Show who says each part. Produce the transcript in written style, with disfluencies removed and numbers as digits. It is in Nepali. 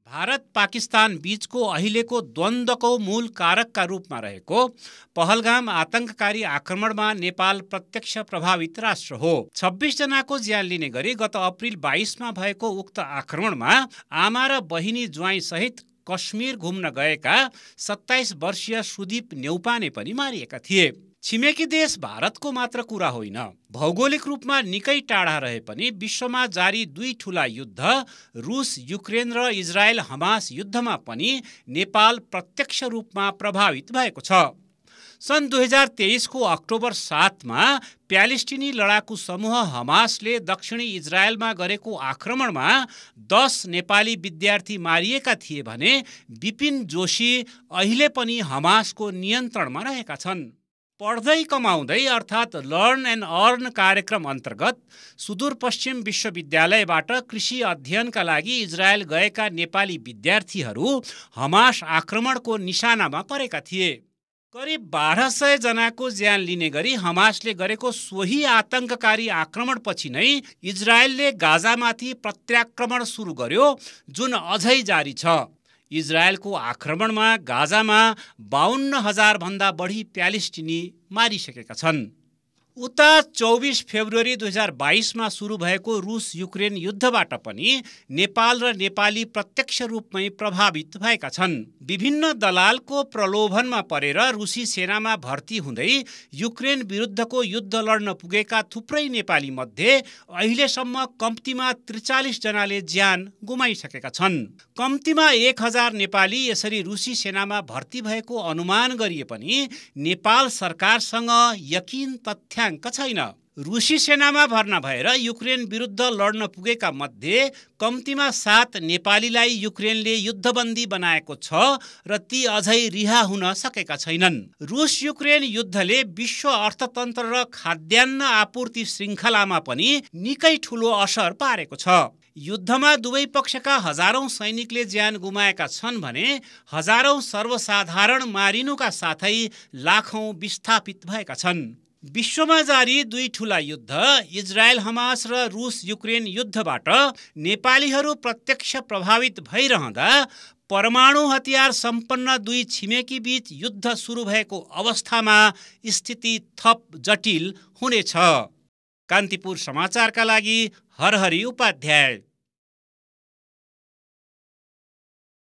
Speaker 1: भारत पाकिस्तान बीचको अहिलेको द्वन्द्वको मूल कारकका रूपमा रहेको पहलगाम आतंककारी आक्रमणमा नेपाल प्रत्यक्ष प्रभावित राष्ट्र हो। 26 जनाको ज्यान लिने गरी गत अप्रिल 22मा भएको उक्त आक्रमणमा आमा र बहिनी ज्वाइँ सहित कश्मीर घुम्न गएका 27 वर्षीय सुदीप नेउपाने पनि मारिएका थिए। छिमेकी देश भारतको मात्र कुरा होइन, भौगोलिक रूपमा निकै टाढा रहे पनि विश्वमा जारी दुई ठूला युद्ध रुस युक्रेन र इजरायल हमास युद्धमा पनि नेपाल प्रत्यक्ष रूपमा प्रभावित भएको छ। सन् 2023 को अक्टोबर 7 मा प्यालेस्टिनी लडाकु समूह हमासले दक्षिणी इजरायलमा गरेको आक्रमणमा 10 नेपाली विद्यार्थी मारिएका थिए भने विपिन जोशी अहिले पनि हमासको नियन्त्रणमा रहेका छन्। पढ्दै कमाउँदै अर्थात् लर्न एन्ड अर्न कार्यक्रम अन्तर्गत सुदूरपश्चिम विश्वविद्यालयबाट कृषि अध्ययनका लागि इजरायल गएका नेपाली विद्यार्थीहरू हमास आक्रमणको निशानामा परेका थिए। करिब 1200 जनाको ज्यान लिने गरी हमासले गरेको सोही आतंककारी आक्रमणपछि नै इजरायलले गाजामाथि प्रत्याक्रमण सुरु गर्यो, जुन अझै जारी छ। इजरायलको आक्रमणमा गाजामा 52,000 भन्दा बढी प्यालेस्टिनी मारिसकेका छन्। उता 24 फेब्रुअरी 2022 मा सुरु भएको रुस युक्रेन युद्धबाट पनि नेपाल र नेपाली प्रत्यक्ष रूपमै प्रभावित भएका छन्। विभिन्न दलालको प्रलोभनमा परेर रुसी सेनामा भर्ती हुँदै युक्रेन विरुद्धको युद्ध लड्न पुगेका थुप्रै नेपाली मध्ये अहिलेसम्म कम्तीमा 43 जनाले ज्यान गुमाइसकेका छन्। कम्तीमा 1000 नेपाली यसरी रुसी सेनामा भर्ती भएको अनुमान गरिए पनि नेपाल सरकारसँग यकिन तथ्याङ्क छैन। रुसी सेनामा भर्ना भएर युक्रेन विरुद्ध लड्न पुगेका मध्ये कम्तीमा 7 नेपालीलाई युक्रेनले युद्धबन्दी बनाएको छ र ती अझै रिहा हुन सकेका छैनन्। रुस युक्रेन युद्धले विश्व अर्थतन्त्र र खाद्यान्न आपूर्ति श्रृङ्खलामा पनि निकै ठूलो असर पारेको छ। युद्धमा दुवै पक्षका हजारौं सैनिकले ज्यान गुमाएका छन् भने हजारौं सर्वसाधारण मारिनुका साथै लाखौं विस्थापित भएका छन्। विश्वमा जारी दुई ठूला युद्ध इजरायल हमास र रुस युक्रेन युद्धबाट नेपालीहरू प्रत्यक्ष प्रभावित भइरहँदा परमाणु हतियार सम्पन्न दुई छिमेकी बीच युद्ध सुरु भएको अवस्थामा स्थिति थप जटिल हुनेछ। कान्तिपुर समाचारका लागि हरहरि उपाध्याय।